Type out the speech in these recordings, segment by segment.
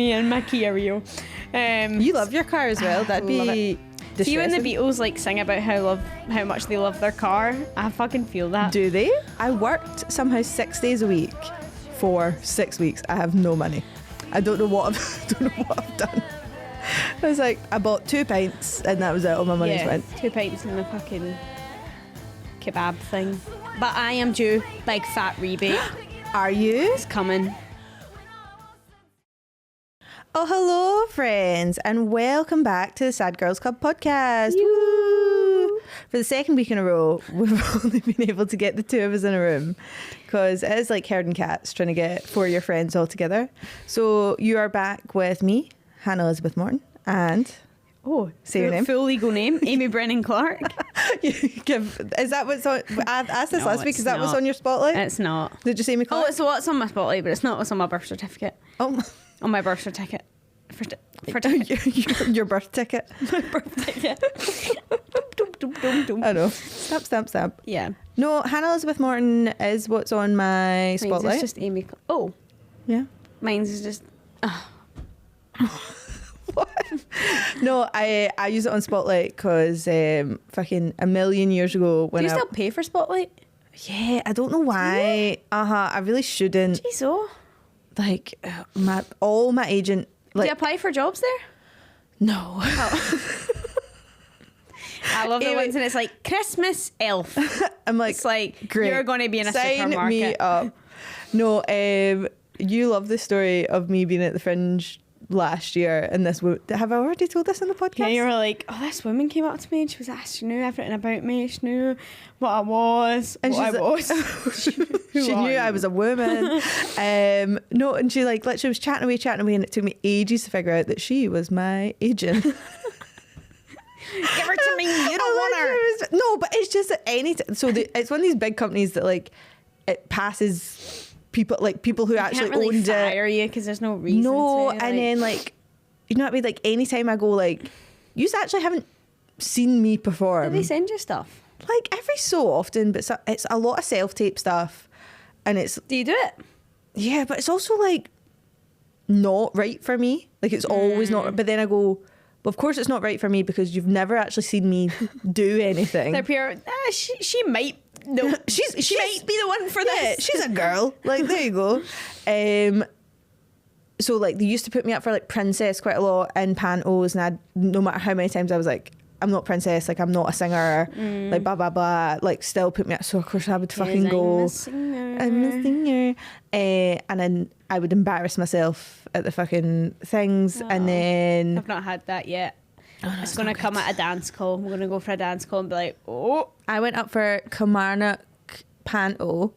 me and my Kia Rio. You love your car as well. That'd be distressing. See when the Beatles like sing about how much they love their car, I fucking feel that. Do they? I worked somehow 6 days a week for 6 weeks. I have no money. I don't know what I've done. I was like, I bought 2 pints and that was it. All my money's went. 2 pints and the fucking kebab thing. But I am due big fat rebate. Are you? It's coming. Oh, hello, friends, and welcome back to the Sad Girls Club podcast. Woo! For the second week in a row, we've only been able to get the 2 of us in a room because it is like herding cats trying to get 4 of your friends all together. So you are back with me, Hannah Elizabeth Morton, and... Oh, say your name. Full legal name, Amy Brennan Clark. Is that what's on? I asked this last week. Is that what's on your spotlight? It's not. Did you say me? Clark? Oh, it's what's on my spotlight, but it's not what's on my birth certificate. Oh, on my birth certificate. Your birth ticket. My birth ticket. I know. Stamp. Yeah. No, Hannah Elizabeth Morton is what's on my spotlight. Mine's is just Amy. Oh. Yeah. Mine's is just. What? No, I use it on Spotlight because fucking a million years ago when Do you still pay for Spotlight? Yeah, I don't know why. I really shouldn't. Jeez, oh. Like my agent. Like, do you apply for jobs there? No. Oh. I love the ones and it's like Christmas elf. I'm like, it's like great. You're going to be in a Sign supermarket. me up. No, you love the story of me being at the Fringe last year, and this have I already told this in the podcast? Yeah, you were like, oh, this woman came up to me and she was like, she knew everything about me, she knew what I was, and what I was. She knew I was a woman. No, and she like literally was chatting away, and it took me ages to figure out that she was my agent. Give her to me, you don't want her. No, but it's just that it's one of these big companies that like it passes people who actually can't really owned fire it. you because there's no reason No, to, like... and then like, you know what I mean? Like anytime I go like, you actually haven't seen me perform. Do they send you stuff? Like every so often, but it's a lot of self-tape stuff, and it's. Do you do it? Yeah, but it's also like not right for me. Like it's always not. But then I go, well, of course it's not right for me because you've never actually seen me do anything. They're pure. She might. No, she might be the one for this. Yeah, she's a girl. Like there you go. So like they used to put me up for like princess quite a lot in pantos, and no matter how many times I was like, I'm not princess, like I'm not a singer, like blah blah blah, like still put me up. So of course I would fucking go. I'm a singer. And then I would embarrass myself at the fucking things, and then I've not had that yet. Oh, no, it's going to come at a dance call. I'm going to go for a dance call and be like, oh. I went up for Kilmarnock Panto,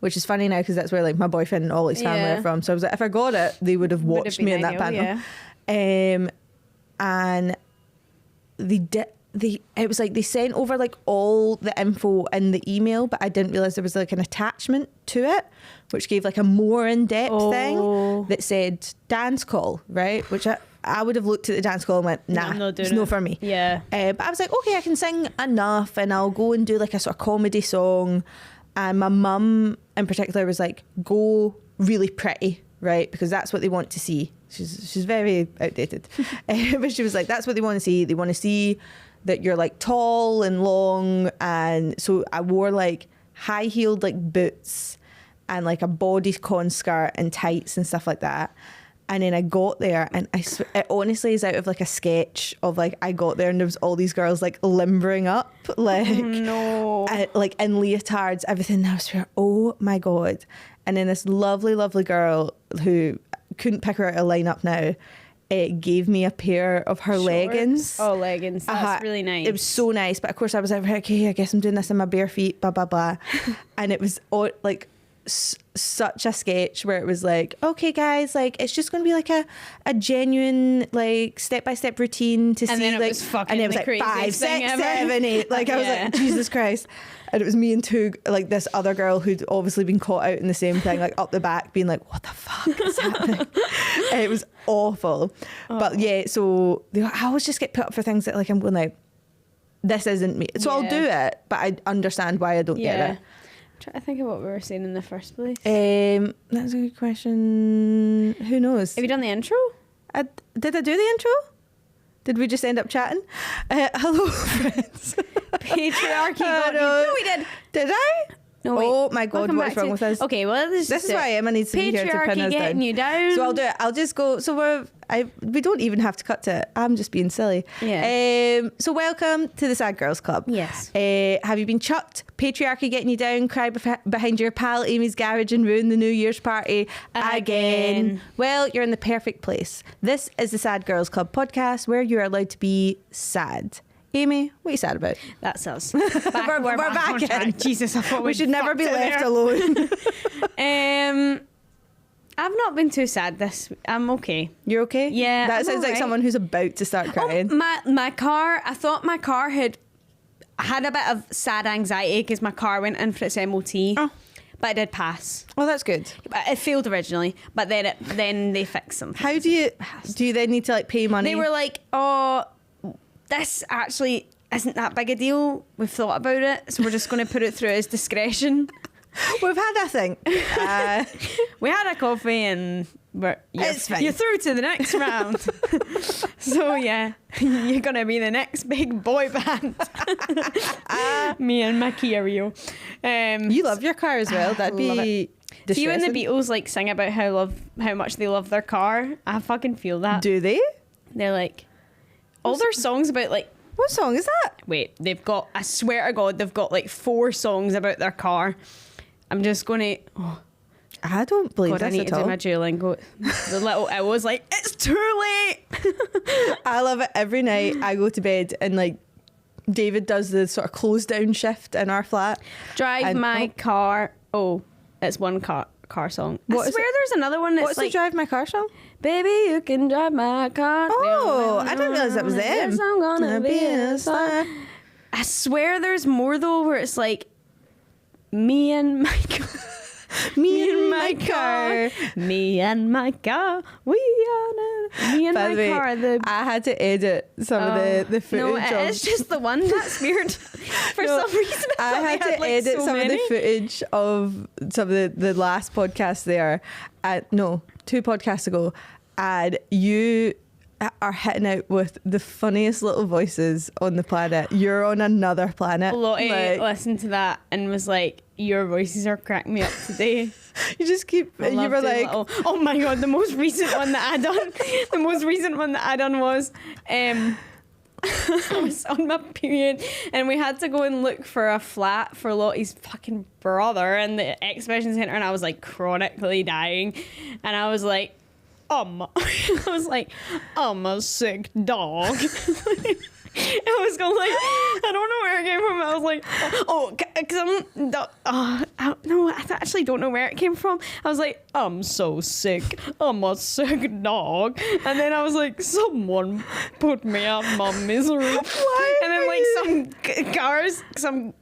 which is funny now because that's where like my boyfriend and all his family are from. So I was like, if I got it, they would have watched me in that panto. Yeah. And it was like they sent over like all the info in the email, but I didn't realise there was like an attachment to it, which gave like a more in-depth thing that said dance call, right? Which I would have looked at the dance call and went, nah, it's no for me. Yeah. But I was like, okay, I can sing enough and I'll go and do like a sort of comedy song. And my mum in particular was like, go really pretty, right? Because that's what they want to see. She's very outdated. But she was like, that's what they want to see. They want to see that you're like tall and long. And so I wore like high-heeled like boots and like a bodycon skirt and tights and stuff like that. And then I got there and it honestly is out of like a sketch of like I got there and there was all these girls like limbering up like like in leotards, everything. And I was like, oh my God. And then this lovely girl who couldn't pick her out a lineup now, it gave me a pair of her leggings. Oh, leggings. That's really nice. It was so nice. But of course I was like, okay, I guess I'm doing this in my bare feet, blah, blah, blah. And it was like such a sketch where it was like, okay guys, like it's just going to be like a genuine like step-by-step routine to and see then like, and then it was like 5, 6, 7, 8, like I was like, Jesus Christ. And it was me and like this other girl who'd obviously been caught out in the same thing, like up the back being like, what the fuck is happening? And it was awful. But yeah, so I always just get put up for things that like I'm going like, this isn't me, so I'll do it, but I understand why I don't get it. Trying to think of what we were saying in the first place. That's a good question. Who knows? Have you done the intro? Did I do the intro? Did we just end up chatting? Hello, friends. Patriarchy got you. No, we did. Did I? No, wait. Oh my God, what's wrong with us? Okay, well, this is why Emma needs to be here to pin us getting down. you down. So I'll do it. I'll just go. So we don't even have to cut to it. I'm just being silly. Yeah. So welcome to the Sad Girls Club. Yes. Have you been chucked? Patriarchy getting you down? Cry behind your pal Amy's garage and ruin the New Year's party again? Well, you're in the perfect place. This is the Sad Girls Club podcast where you're allowed to be sad. Amy, what are you sad about? That's us. We're back in. Jesus, I thought we should never be left alone. I've not been too sad I'm okay. You're okay? Yeah. That sounds like someone who's about to start crying. My car, I thought my car had a bit of sad anxiety because my car went in for its MOT. Oh. But it did pass. Oh, that's good. It failed originally, but then they fixed something. How do you then need to like pay money? They were like, oh, this actually isn't that big a deal. We've thought about it, so we're just going to put it through as We've discretion. had a thing. We had a coffee and it's fine. You're through to the next round. So yeah, you're going to be the next big boy band. Me and my Kia Rio. You love your car as well. That'd be distressing. See when the Beatles like sing about how much they love their car, I fucking feel that. Do they? They're like, all their songs about like, what song is that? Wait, I swear to God, they've got like 4 songs about their car. I'm just going to... Oh, I don't believe God, this I need at to all. do my Duolingo. The little... I was like, it's too late! I love it. Every night I go to bed and like David does the sort of close down shift in our flat. Drive my car... Oh, it's one car song. I swear there's another one that's what's like... the Drive My Car song? Baby, you can drive my car. Oh, I didn't realise that was them. Yes, I'm gonna be a star. I swear there's more though where it's like me and my car. Me and my car. Me and my car. Me and By my the way, car. I had to edit some of the footage. No, it's just the one. That's weird. For some reason, I had to like edit so some many. of the footage of some of the last podcast there. 2 podcasts ago. And you are hitting out with the funniest little voices on the planet. You're on another planet. Lottie listened to that and was like, your voices are cracking me up today. You just keep... You were like... Oh my God, the most recent one that I done was... I was on my period and we had to go and look for a flat for Lottie's fucking brother in the exhibition centre, and I was like chronically dying, and I was like, I was like, I'm a sick dog. I was going like, I don't know where it came from. I was like, I actually don't know where it came from. I was like, I'm so sick. I'm a sick dog. And then I was like, someone put me out of my misery. Why? And then like some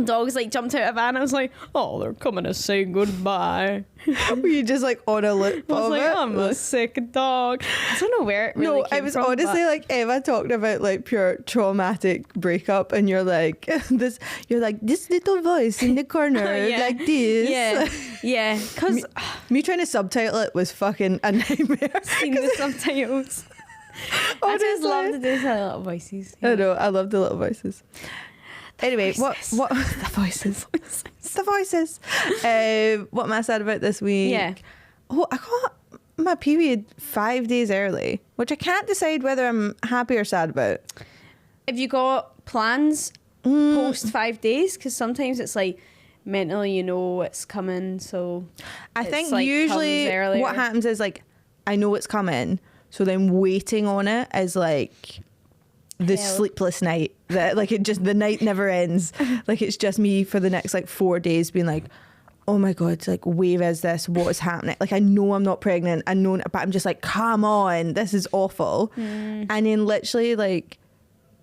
dogs like jumped out of a van. I was like, oh, they're coming to say goodbye. Were you just like on a loop I was of like, it? I'm a sick dog. I don't know where it really came it was from, honestly like Emma talking about like pure traumatic breakup, and you're like this little voice in the corner Yeah. like this. Yeah, because me trying to subtitle it was fucking a nightmare. seen the subtitles. I just love to do the little voices. I know, I love the little voices. Anyway, voices. what the voices? The voices. What am I sad about this week? Yeah. Oh, I got my period 5 days early, which I can't decide whether I'm happy or sad about. Have you got plans post 5 days? Because sometimes it's like mentally you know it's coming, so I it's think like usually comes earlier. what happens is like I know it's coming, so then waiting on it is like the Hell. sleepless night that like it just the night never ends. Like it's just me for the next like 4 days being like, oh my God, like where is this? What is happening? Like I know I'm not pregnant, I know, but I'm just like, come on, this is awful. And then literally like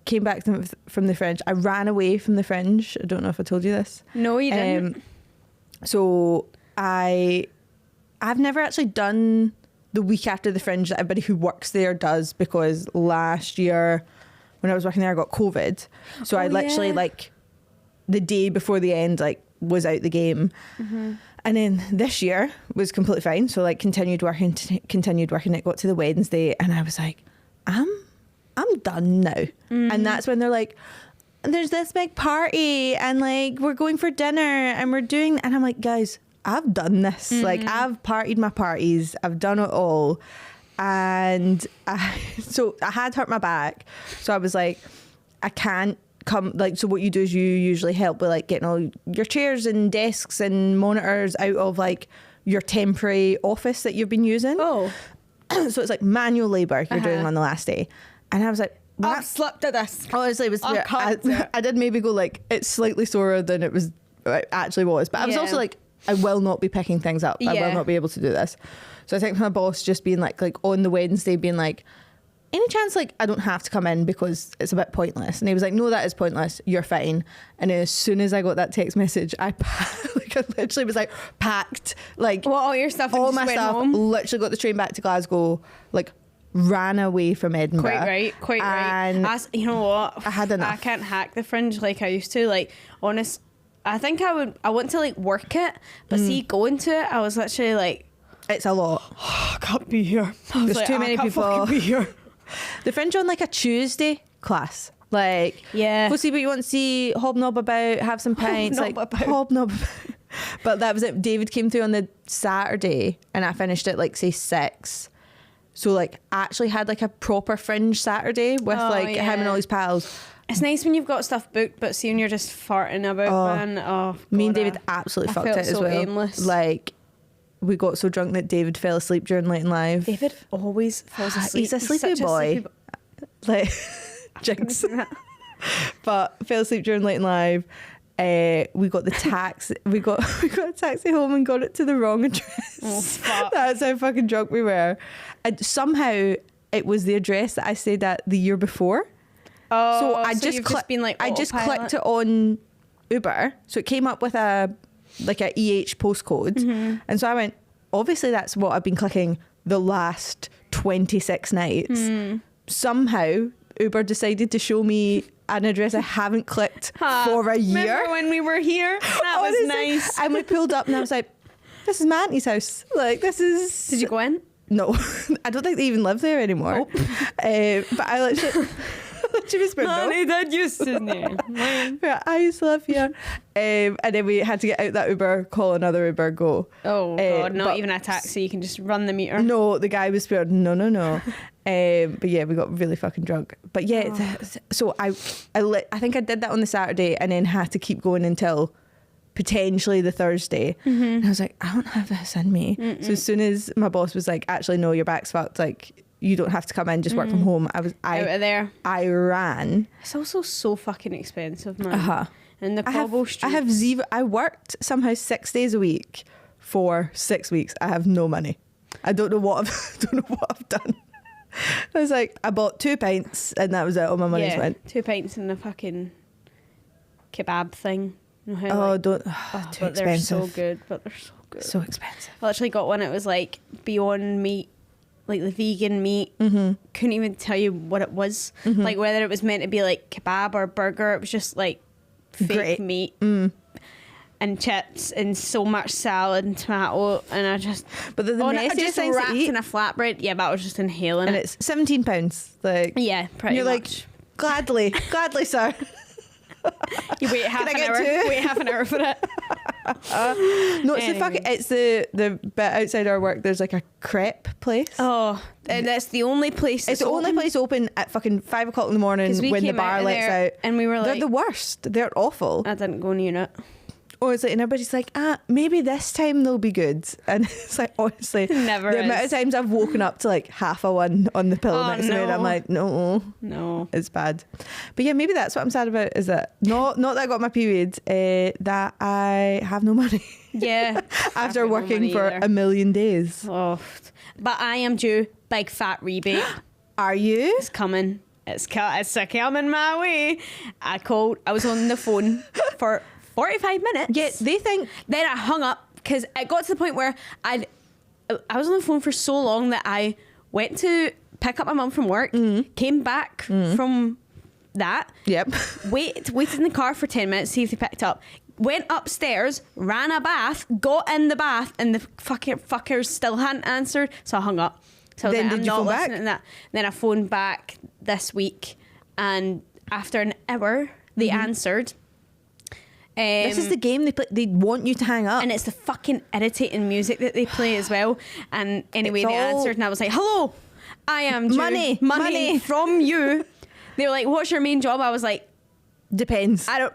came back from the Fringe. I ran away from the Fringe. I don't know if I told you this. No, you didn't. So I've never actually done the week after the Fringe that everybody who works there does, because last year when I was working there I got COVID. So I literally like the day before the end like was out the game. And then this year was completely fine. So like continued working. It got to the Wednesday, and I was like, I'm done now. And that's when they're like, there's this big party, and like we're going for dinner, and we're doing. And I'm like, guys, I've done this. Like I've partied my parties. I've done it all. And so I had hurt my back. So I was like, I can't come. Like, so what you do is you usually help with like getting all your chairs and desks and monitors out of like your temporary office that you've been using. Oh. So it's like manual labour you're doing on the last day. And I was like, I've slept at this. Honestly, it was I did maybe go like, it's slightly sorer than it actually was. But I was also like, I will not be picking things up. I will not be able to do this. So I think my boss just being like on the Wednesday being like, any chance like I don't have to come in because it's a bit pointless? And he was like, no, that is pointless. You're fine. And then as soon as I got that text message, I literally was like packed, like all your stuff, all my stuff. Home. Literally got the train back to Glasgow, like ran away from Edinburgh. Quite right. You know what? I had enough. I can't hack the Fringe like I used to. Like honest, I think I want to like work it, but see going to it, I was literally like, it's a lot. I can't be here. There's like, too many people. Be here. The Fringe on like a Tuesday class. Like, go see what you want to see, hobnob about, have some pints. Hobnob about. But that was it. David came through on the Saturday and I finished at like say 6. So like actually had like a proper Fringe Saturday with him and all his pals. It's nice when you've got stuff booked, but see when you're just farting about, man. Oh, me and David absolutely fucked it as well. Aimless. Like, we got so drunk that David fell asleep during Late and Live. David always falls asleep. He's a sleepy boy. Like, jinx. But fell asleep during Late and Live. We got the taxi. We got a taxi home and got it to the wrong address. Oh, fuck. That's how fucking drunk we were. And somehow it was the address that I stayed at the year before. Oh, so I just been like I just clicked it on Uber, so it came up with a EH postcode, and so I went, obviously that's what I've been clicking the last 26 nights. Somehow Uber decided to show me an address I haven't clicked for a year. Remember when we were here? That was nice. And we pulled up and I was like, this is my auntie's house. Like, this is... Did you go in? No. I don't think they even live there anymore. But I literally... Money that used to know. Yeah, I used to live here. And then we had to get out that Uber, call another Uber, go. Oh, God, not even a taxi. You can just run the meter. No, the guy was spared. No. But yeah, we got really fucking drunk. But yeah, so I think I did that on the Saturday and then had to keep going until potentially the Thursday. And I was like, I don't have this in me. So as soon as my boss was like, actually, no, your back's fucked. Like, you don't have to come in, just work from home. Out of there. I ran. It's also so fucking expensive, man. And the cobble streets. I have zero. I worked somehow 6 days a week for 6 weeks. I have no money. I don't know what I've done. I was like, I bought 2 pints and that was it. All my money's went. 2 pints and a fucking kebab thing. You know how, too but expensive. They're so good. But they're so good. So expensive. I actually got one. It was like Beyond Meat. Like the vegan meat, couldn't even tell you what it was. Like whether it was meant to be like kebab or burger. It was just like fake meat and chips and so much salad and tomato. And I just, but the just wrapped in a flatbread. Yeah, but I was just inhaling and it. It's £17. Like pretty you're much. Like gladly, sir. You wait half an hour for it. No, it's the bit outside our work. There's like a crepe place. Oh, and that's the only place. It's the only place open at fucking 5 o'clock in the morning when the bar lets out. And we were like, they're the worst. They're awful. I didn't go near it. Honestly, and everybody's like, maybe this time they'll be good. And it's like, honestly, never. The amount of times I've woken up to like 1/2 on the pillow next to me, and I'm like, no, it's bad. But yeah, maybe that's what I'm sad about. Is that not that I got my period, that I have no money. Yeah, after working for a million days. Oh, but I am due big fat rebate. Are you? It's coming. It's coming my way. I was on the phone for 45 minutes. Yeah, they think. Then I hung up because it got to the point where I was on the phone for so long that I went to pick up my mum from work, came back from that. Yep. Waited in the car for 10 minutes, see if they picked up. went upstairs, ran a bath, got in the bath, and the fuckers still hadn't answered. So I hung up. So I was Then like, did I'm you not phone back? listening to that. Then I phoned back this week, and after an hour, they answered. This is the game they play. They want you to hang up. And it's the fucking irritating music that they play as well. And anyway, they answered, and I was like, hello, I am due money from you. They were like, what's your main job? I was like, Depends. I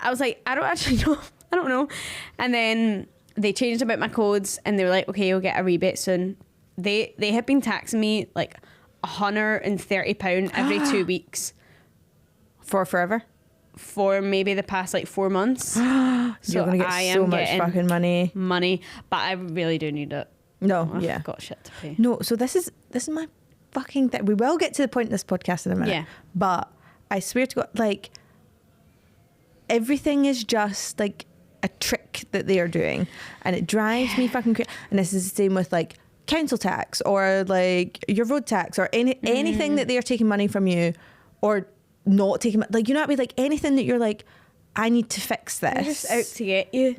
was like, I don't actually know. I don't know. And then they changed about my codes, and they were like, okay, you'll get a rebate soon. They had been taxing me like £130 every 2 weeks. For forever? For maybe the past like 4 months. So You're going to get so much fucking money. But I really do need it. No, I've yeah. got shit to pay. No, so this is my fucking thing. We will get to the point in this podcast in a minute. Yeah. But I swear to God, like, everything is just like a trick that they are doing. And it drives me fucking crazy. And this is the same with like council tax or like your road tax or anything that they are taking money from you or not taking, like, you know what I mean? Like anything that you're like, I need to fix this. They're just out to get you.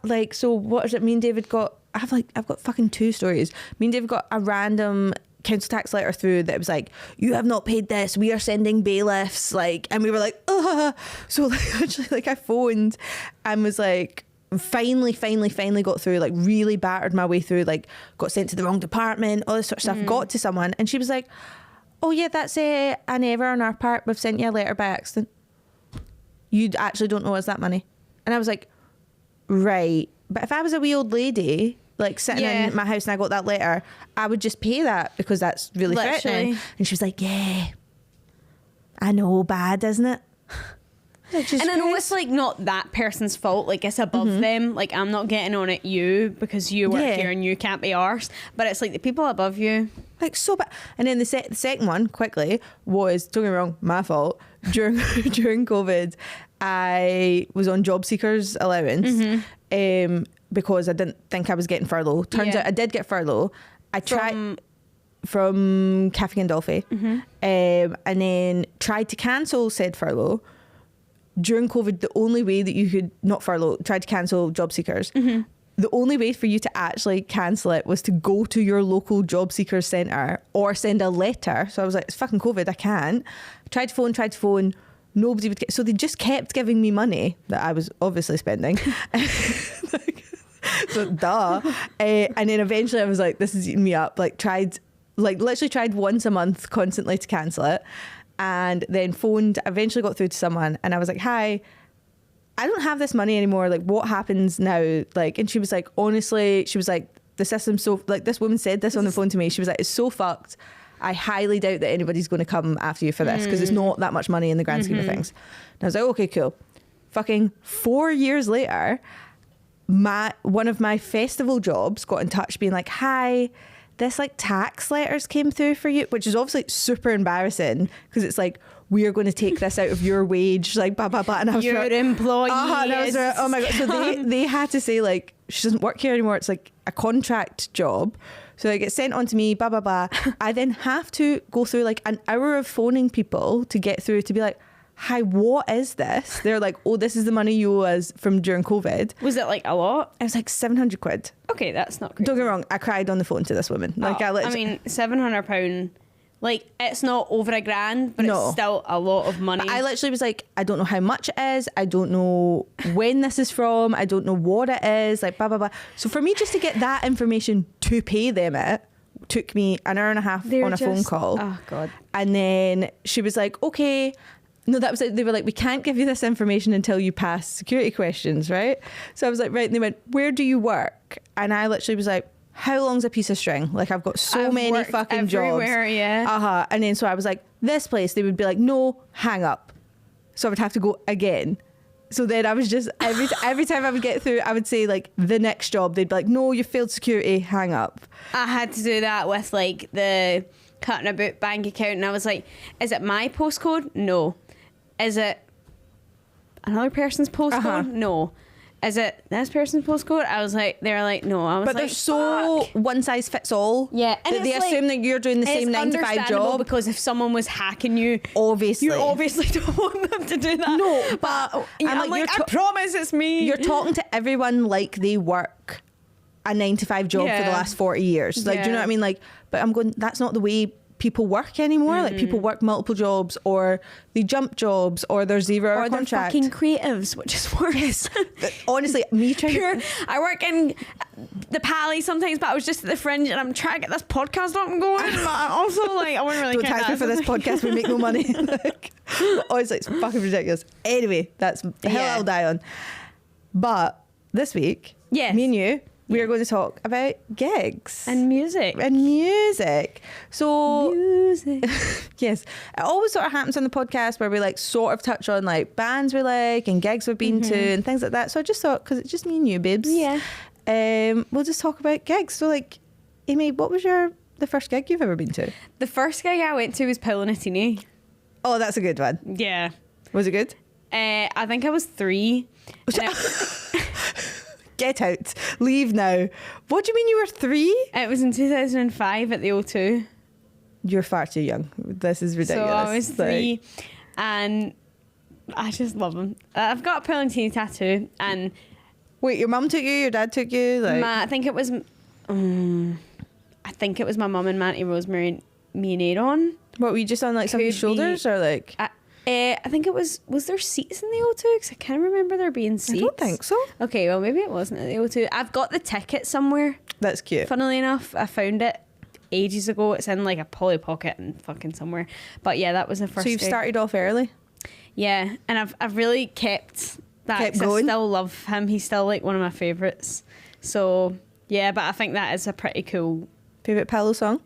Like, so what is it? Me and David I've got fucking 2 stories. Me and David got a random council tax letter through that was like, you have not paid this, we are sending bailiffs, like, and we were like, ugh. So like actually, like, I phoned and was like, finally got through, like really battered my way through, like got sent to the wrong department, all this sort of stuff, got to someone, and she was like, oh yeah, that's an error on our part, we've sent you a letter by accident, you actually don't owe us that money. And I was like, right, but if I was a wee old lady like sitting in my house and I got that letter, I would just pay that because that's really threatening. And she was like, yeah, I know, bad, isn't it? And I know it's like not that person's fault, like it's above them, like I'm not getting on at you because you work here and you can't be arsed, but it's like the people above you, like, so bad. And then the second one quickly was, don't get me wrong, my fault. During COVID, I was on job seekers allowance because I didn't think I was getting furlough. Turns out I did get furlough. I tried from Cafe Gandolfi, and then tried to cancel said furlough. During COVID, the only way that you could, not furlough, tried to cancel job seekers, the only way for you to actually cancel it was to go to your local job seekers centre or send a letter. So I was like, it's fucking COVID, I can't. Tried to phone, nobody would get, so they just kept giving me money that I was obviously spending. So duh. And then eventually I was like, this is eating me up. Literally tried once a month constantly to cancel it. And then phoned, eventually got through to someone, and I was like, hi, I don't have this money anymore, like what happens now? Like, and she was like, honestly, she was like, the system's so, like, this woman said this on the phone to me, she was like, it's so fucked, I highly doubt that anybody's going to come after you for this because it's not that much money in the grand scheme of things. And I was like, okay, cool. Fucking 4 years later, one of my festival jobs got in touch being like, hi, this like tax letters came through for you, which is obviously super embarrassing because it's like, we are going to take this out of your wage, like blah blah blah. And I was your employee. And I was oh my god! So they had to say like, she doesn't work here anymore. It's like a contract job. So it gets sent on to me, blah blah blah. I then have to go through like an hour of phoning people to get through to be like, hi, what is this? They're like, oh, this is the money you owe us from during COVID. Was it like a lot? It was like £700. Okay, that's not crazy. Don't get me wrong, I cried on the phone to this woman. Like, I mean, £700, like, it's not over £1,000, but it's still a lot of money. But I literally was like, I don't know how much it is. I don't know when this is from. I don't know what it is. Like, blah, blah, blah. So for me just to get that information to pay them it took me an hour and a half on a phone call. Oh, God. And then she was like, okay. No, that was it. They were like, we can't give you this information until you pass security questions, right? So I was like, right. And they went, where do you work? And I literally was like, how long's a piece of string? Like, I've got so many fucking jobs. Yeah. And then so I was like, this place. They would be like, no, hang up. So I would have to go again. So then I was just, every time I would get through, I would say like the next job. They'd be like, no, you failed security, hang up. I had to do that with like the cutting about bank account. And I was like, is it my postcode? No. Is it another person's postcode? No. is it this person's postcode? I was like, they were like, no. I was But like, they're so fuck. one size fits all. Yeah, and that they it's assume like, that you're doing the same it's 9 to 5 understandable job. because if someone was hacking you, Obviously. you obviously don't want them to do that. No, but I'm like, I promise it's me. You're talking to everyone like they work a 9 to 5 job for the Yeah. last 40 years. Like, do you know Yeah. what I mean? Like, but I'm going, that's not the way people work anymore. Like, people work multiple jobs, or they jump jobs, or they're 0 hour or they're contract. fucking creatives, which is worse. Honestly, me trying Pure, to... I work in the Pally sometimes, but I was just at the Fringe and I'm trying to get this podcast up and going. But I also, like, I wouldn't really Don't care tax me for this podcast, we make no money. Like, honestly, it's fucking ridiculous. Anyway, that's the hill Yeah. I'll die on. But this week, Yes. me and you, we are going to talk about gigs. And music. And music. So Music. yes, it always sort of happens on the podcast where we like sort of touch on like bands we like and gigs we've been to and things like that. So I just thought, because it's just me and you, babes, Yeah. we'll just talk about gigs. So like, Amy, what was the first gig you've ever been to? The first gig I went to was Pillinatini. Oh, that's a good one. Yeah. Was it good? I think I was 3. And Get out. Leave now. What do you mean you were 3? it was in 2005 at the O2. You're far too young. This is ridiculous. So I was Like, 3 and I just love them. I've got a Pillinatini tattoo and wait, your mum took you? Your dad took you? Like, I think it was my mum and Manty Rosemary me and Aaron. what, were you just on like somebody's Could shoulders be. or like? I think it was there seats in the O2? Because I can't remember there being seats. I don't think so. Okay, well maybe it wasn't at the O2. I've got the ticket somewhere. That's cute. Funnily enough, I found it ages ago. It's in like a Polly Pocket and fucking somewhere. But yeah, that was the first So you've gig. started off early? Yeah, and I've really kept that. Kept 'cause going? I still love him. He's still like one of my favourites. So yeah, but I think that is a pretty cool. Favourite Paolo song?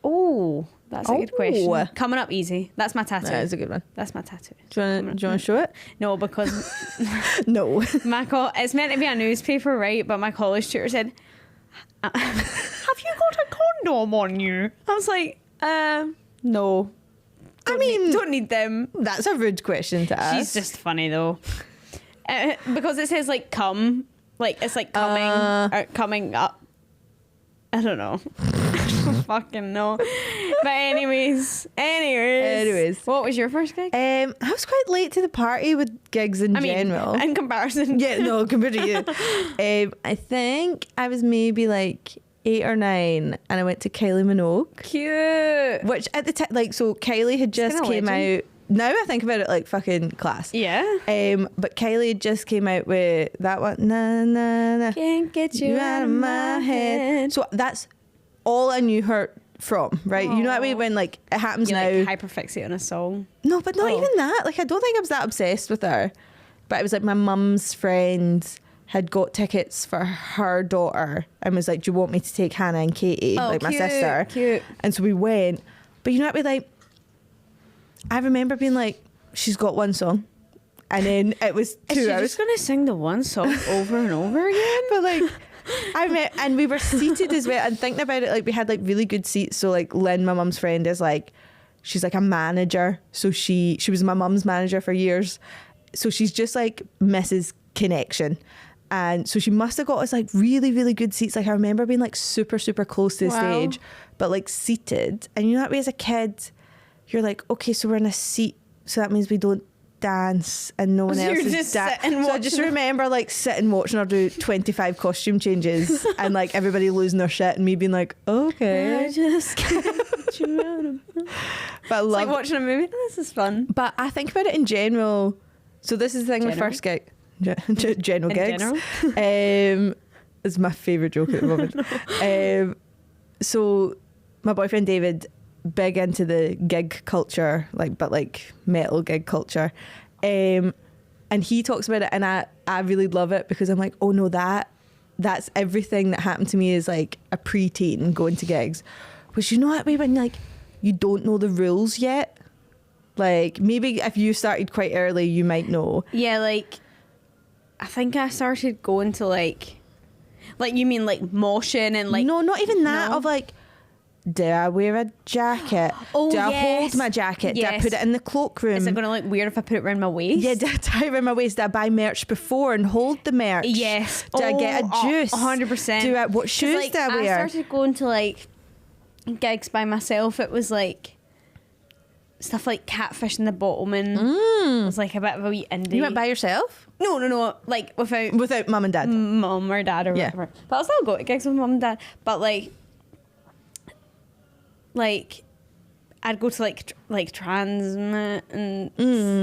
Oh, that's a good Oh. question. Coming Up Easy. That's my tattoo. That is a good one. That's my tattoo. Do you want to show it? No, because No. it's meant to be a newspaper, right? But my college tutor said, "Have you got a condom on you?" I was like, no. Don't need them. That's a rude question to ask. She's just funny though, because it says like come, like it's like coming or coming up. I don't know. I don't fucking know. But anyways, what was your first gig? I was quite late to the party with gigs in general. In comparison. Yeah, no, compared to you. I think I was maybe like 8 or 9 and I went to Kylie Minogue. Cute. Which at the time, like, so Kylie had just kinda came legend. out. Now I think about it, like, fucking class. Yeah. But Kylie had just came out with that one. Na, na, na. Can't get you out of my head. So that's all I knew her from, right? You know what I mean? When, like, it happens You now. like hyperfixate on a song. No, but not Oh. even that. Like, I don't think I was that obsessed with her. But it was like my mum's friend had got tickets for her daughter and was like, do you want me to take Hannah and Katie, Oh, like my cute, sister? cute. And so we went. But you know what, like, I remember being like, she's got one song. And then it was 2 Is she hours. just gonna sing the one song over and over again? But like, and we were seated as well. And thinking about it, like, we had like really good seats. So like, Lynn, my mum's friend, is like, she's like a manager. So she was my mum's manager for years. So she's just like Mrs. Connection. And so she must have got us like really, really good seats. Like, I remember being like super, super close to the Wow. stage, but like seated. And you know that way as a kid, you're like, okay, so we're in a seat. So that means we don't dance and no one So else you're is just dancing. sitting So I just watching. remember like sitting watching her do 25 costume changes and like everybody losing their shit and me being like, okay. I just can't get you out of my. But I It's like love watching a movie. This is fun. But I think about it in general. So this is the thing with General? first gig. General In gigs. general? It's my favourite joke at the moment. So my boyfriend David, big into the gig culture, but metal gig culture. And he talks about it and I really love it because I'm like, oh no, that's everything that happened to me is like a preteen going to gigs. Which, you know what, when like you don't know the rules yet. Like, maybe if you started quite early, you might know. Yeah, like I think I started going to like you mean like moshing and like No, not even that. No? Of like, do I wear a jacket? Oh, do I yes. hold my jacket? Do I Yes. put it in the cloakroom? Is it going to look weird if I put it around my waist? Yeah, do I tie it around my waist? Do I buy merch before and hold the merch? Yes. Do I get a juice? 100%. Do I, what shoes like, do I wear? I started going to like gigs by myself. It was like stuff like Catfish and the Bottlemen. It was like a bit of a wee indie. You went by yourself? No, like Without mum and dad? mum or dad or Yeah. whatever. But I'll still go to gigs with mum and dad. But like I'd go to like Transmit and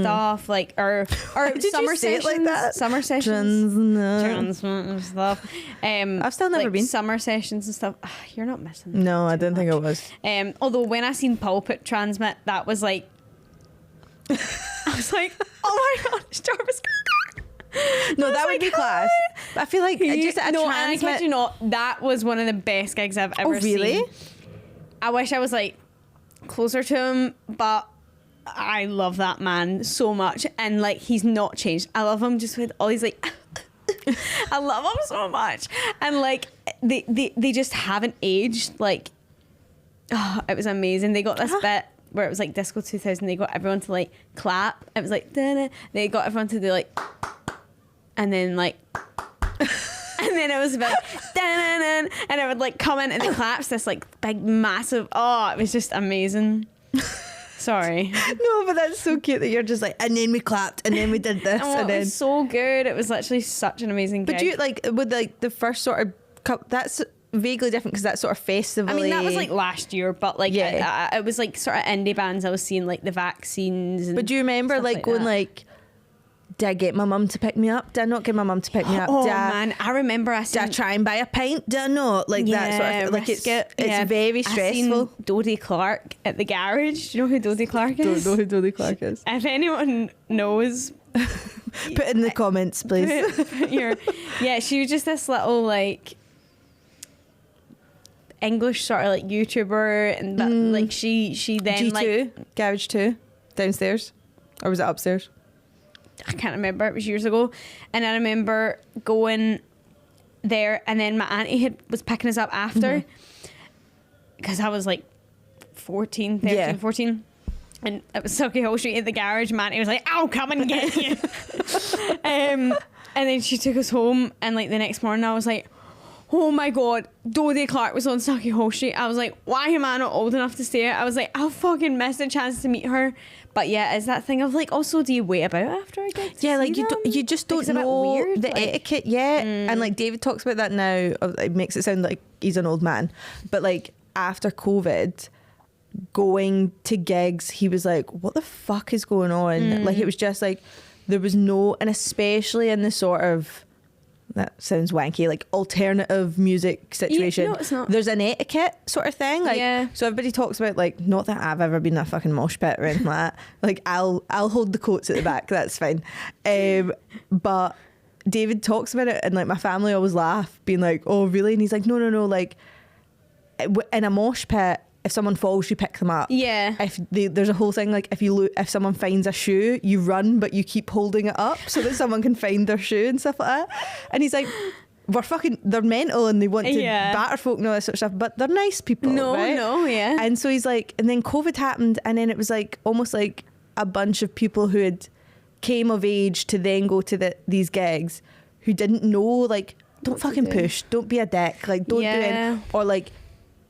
stuff, like or Did summer you say sessions, it like that? summer sessions, Transmit and stuff. I've still never like been. summer sessions and stuff. You're not missing. No, I too didn't think much. it was. Although when I seen Pulpit Transmit, that was like, I was like, oh my god, it's Jarvis Cocker. No, I that was would be like, class. But I feel like just a no, and I kid Transmit. you not, that was one of the best gigs I've ever really? seen. I wish I was like closer to him, but I love that man so much, and like he's not changed. I love him just with all these like I love him so much, and like they just haven't aged. Like, oh, it was amazing. They got this bit where it was like Disco 2000. They got everyone to like clap. It was like da-da. They got everyone to do like, and then like. And then it was about and it would like come in and the claps, this like big massive, oh, it was just amazing. Sorry. No, but that's so cute that you're just like, and then we clapped, and then we did this, Oh, and it then. was so good. It was literally such an amazing gig. But you like with like the first sort of that's vaguely different because that's sort of festival. I mean, that was like last year, but like Yeah. it was like sort of indie bands. I was seeing like the Vaccines. And But do you remember stuff like going that. like, did I get my mum to pick me up? Did I not get my mum to pick me up? Oh Did I, man, I remember I did seen. I try and buy a pint? Did I not? Like that sort of like risk it's it. very I seen stressful. Dodie Clark at the garage. Do you know who Dodie Clark Don't is? know who Dodie Clark is. If anyone knows, Put it in the comments, please. yeah, she was just this little like English sort of like YouTuber, and that, like she then G2, like Garage 2, downstairs, or was it upstairs? I can't remember, it was years ago, and I remember going there, and then my auntie was picking us up after because I was like 14, 14. And it was Sucky Hall Street at the garage. My auntie was like, I'll come and get you. And then she took us home, and like the next morning I was like, oh my god, Dodie Clark was on Sucky Hall Street. I was like, why am I not old enough to stay here? I was like, I'll fucking miss a chance to meet her. But yeah, it's that thing of like, also, do you wait about after I get to Yeah, like see you them? you just Like, don't it's a bit know weird, the like- etiquette yet. And like David talks about that now. It makes it sound like he's an old man, but like after COVID, going to gigs, he was like, what the fuck is going on? Like it was just like there was no, and especially in the sort of, that sounds wanky, like alternative music situation, no, it's not. there's an etiquette sort of thing, like Yeah. so everybody talks about like, not that I've ever been in a fucking mosh pit or anything like that, like I'll hold the coats at the back, that's fine, but David talks about it and like my family always laugh being like, oh really? And he's like, no, like in a mosh pit, if someone falls, you pick them up. Yeah. If there's a whole thing like if someone finds a shoe, you run, but you keep holding it up so that someone can find their shoe and stuff like that. And he's like, they're mental and they want to batter folk and all that sort of stuff, but they're nice people. No, right? yeah. And so he's like, and then COVID happened, and then it was like almost like a bunch of people who had came of age to then go to these gigs who didn't know, like, don't fucking push, don't be a dick, like don't do it, or like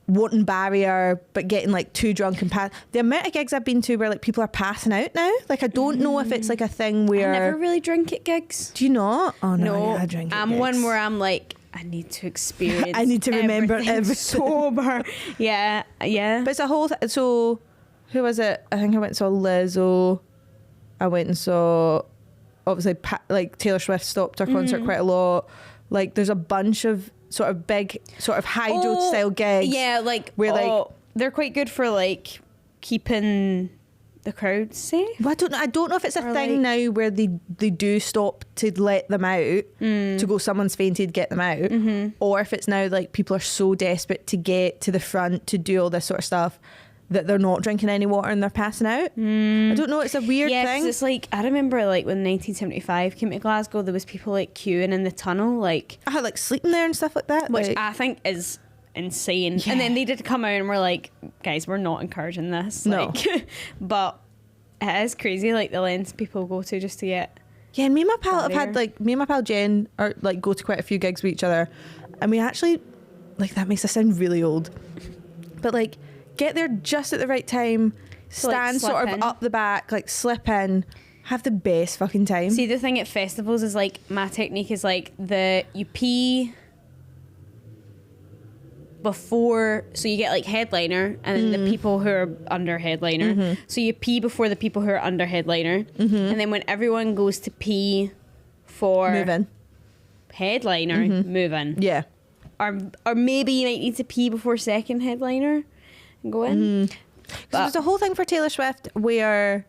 wanting barrier but getting like too drunk and pass. The amount of gigs I've been to where like people are passing out now, like I don't know if it's like a thing where I never really drink at gigs. do you not? Oh no, No, I drink at I'm gigs. one where I'm like, I need to experience. I need to remember everything. sober. Yeah. But it's a whole so who was it? I think I went and saw Lizzo. I went and saw obviously like Taylor Swift stopped her concert quite a lot. Like there's a bunch of sort of big sort of hydro style gigs. Yeah, like where like they're quite good for like keeping the crowd safe. Well, I don't know if it's a Or thing now where they do stop to let them out to go, someone's fainted, get them out, or if it's now like people are so desperate to get to the front to do all this sort of stuff that they're not drinking any water and they're passing out. I don't know, it's a weird Yeah, 'cause thing. it's like, I remember like when 1975 came to Glasgow, there was people like queuing in the tunnel, like I had like sleeping there and stuff like that. which like, I think is insane. Yeah. And then they did come out and were like, guys, we're not encouraging this. No. Like, but it is crazy, like the lengths people go to just to get. Yeah, and me and my pal have There. had like, me and my pal Jen are like go to quite a few gigs with each other, and we actually, like, that makes us sound really old, but like get there just at the right time, So, like, stand slip sort of in. up the back, like slip in, have the best fucking time. See, the thing at festivals is like my technique is like you pee before, so you get like headliner and then the people who are under headliner. So you pee before the people who are under headliner, and then when everyone goes to pee for Move in. headliner, move in. Yeah. Or maybe you might need to pee before second headliner and go in. Because there's a whole thing for Taylor Swift where,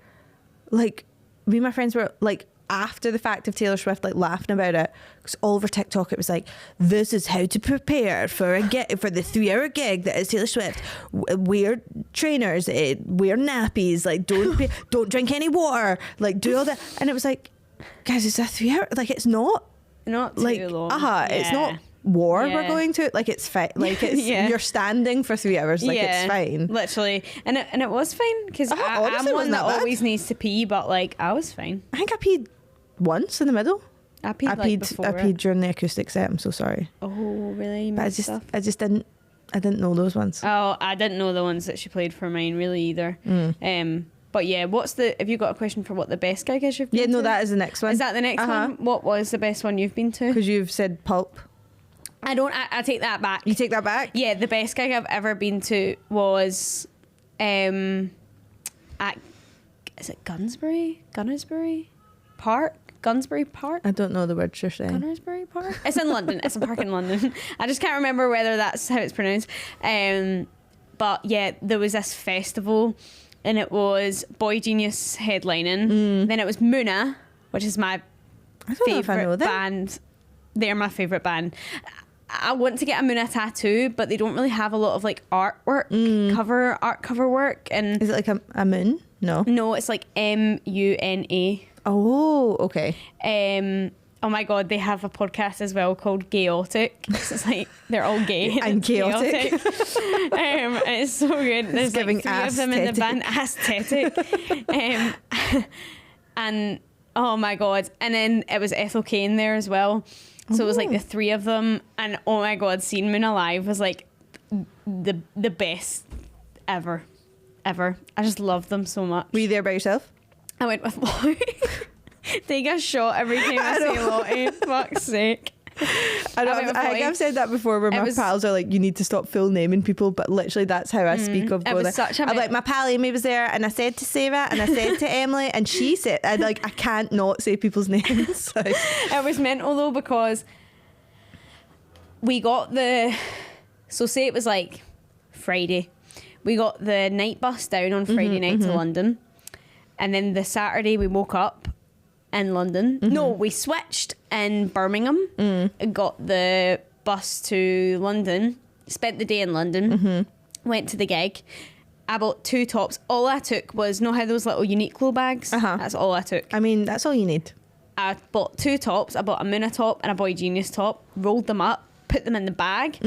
like, me and my friends were like, after the fact of Taylor Swift, like laughing about it, because all over TikTok it was like, this is how to prepare for a gig, for the 3-hour gig that is Taylor Swift. Wear trainers, wear nappies, like don't drink any water, like do all that. And it was like, guys, it's a 3-hour, like it's not Not too like long. it's Yeah. not war we're Yeah. going to, like it's fine, like it's Yeah. you're standing for 3 hours, like it's fine. Literally. And it was fine because honestly, I'm it one wasn't that that bad. always needs to pee, but like I was fine. I think I peed once in the middle. I peed like before. I peed during the acoustic set. I'm so sorry, Oh, really? You but missed stuff? I didn't know those ones. Oh, I didn't know the ones that she played for mine really either. But yeah, have you got a question for what the best gig is you've been Yeah, to? no, that is the next one. Is that the next one? What was the best one you've been to? Because you've said Pulp. I take that back. You take that back? Yeah, the best gig I've ever been to was at, is it Gunnersbury Park? Gunnersbury Park? I don't know the words you're saying. Gunnersbury Park? It's in London. It's a park in London. I just can't remember whether that's how it's pronounced. But yeah, there was this festival and it was Boy Genius headlining. Then it was Muna, which is my I don't know if I know favourite them. band. They're my favourite band. I want to get a Muna tattoo, but they don't really have a lot of like artwork, art cover work. And Is it like a moon? No. no, it's like MUNA. Oh, okay. Oh my god, they have a podcast as well called Gayotic. So it's like they're all gay And it's chaotic. And it's so good. There's giving like 3 of them in the band. Aesthetic. And oh my god. And then it was Ethel Kane there as well. So it was like the 3 of them. And oh my god, seeing Moon Alive was like the best ever. I just love them so much. Were you there by yourself? I went with Lottie. Take a shot every time I say Lottie. Fuck's sake. I went with think Lottie. I've said that before where It my was- pals are like, you need to stop full naming people, but literally that's how I speak of It going was there. such a I'm like, my pal Amy was there and I said to Sarah and I said to Emily and she said, I can't not say people's names. Like, It was mental though because we got so say it was like Friday. We got the night bus down on Friday night to London. And then the Saturday we woke up in London. No, we switched in Birmingham. Got the bus to London. Spent the day in London. Went to the gig. I bought 2 tops. All I took was, know how those little Uniqlo bags? That's all I took. I mean, that's all you need. I bought 2 tops. I bought a Muna top and a Boy Genius top. Rolled them up. Put them in the bag.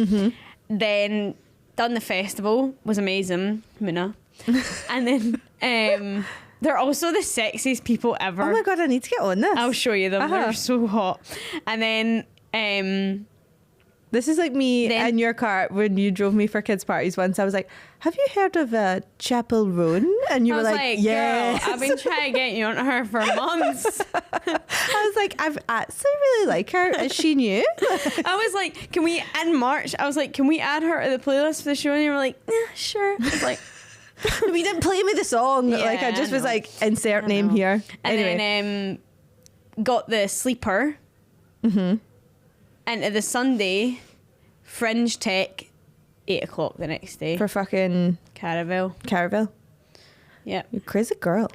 Then done the festival. Was amazing. Muna. And then they're also the sexiest people ever. Oh my god, I need to get on this. I'll show you them. They're so hot. And then This is like me Then- in your car when you drove me for kids parties once. I was like, have you heard of Chapel Roan? And you I were was like, like, yes. girl, I've been trying to get you on her for months. I was like, I've actually really like her. Is she new? I was like, can we, in March, I was like, can we add her to the playlist for the show? And you were like, yeah, sure. I was like, We didn't play me the song. Yeah, like I just was know. like, insert I name know. here. And Anyway. then got the sleeper into the Sunday Fringe Tech 8 o'clock the next day. For fucking Caravel. Caravel. Yeah. You crazy girl.